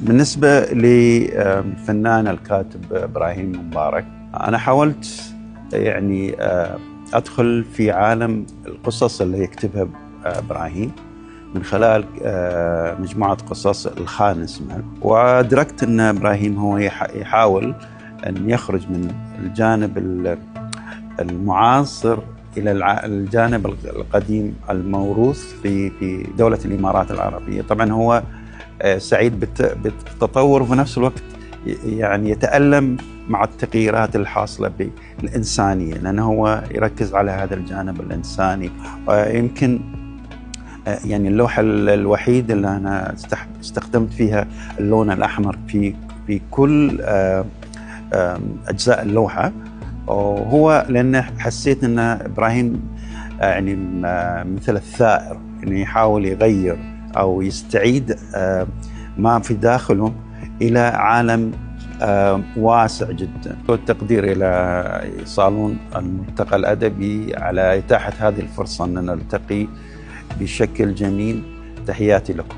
بالنسبة للفنان الكاتب إبراهيم مبارك، أنا حاولت يعني أدخل في عالم القصص اللي يكتبها إبراهيم من خلال مجموعة قصص الخان اسمها، وأدركت أن إبراهيم هو يحاول أن يخرج من الجانب المعاصر إلى الجانب القديم الموروث في دولة الإمارات العربية. طبعا هو سعيد بالتطور وفي نفس الوقت يعني يتألم مع التغييرات الحاصلة بالإنسانية، لأنه هو يركز على هذا الجانب الإنساني. يمكن يعني اللوحة الوحيدة اللي أنا استخدمت فيها اللون الأحمر في كل أجزاء اللوحة، وهو لأن حسيت أن إبراهيم يعني مثل الثائر، إنه يحاول يغير أو يستعيد ما في داخله إلى عالم واسع جدا. والتقدير إلى صالون الملتقى الأدبي على إتاحة هذه الفرصة أن نلتقي بشكل جميل. تحياتي لكم.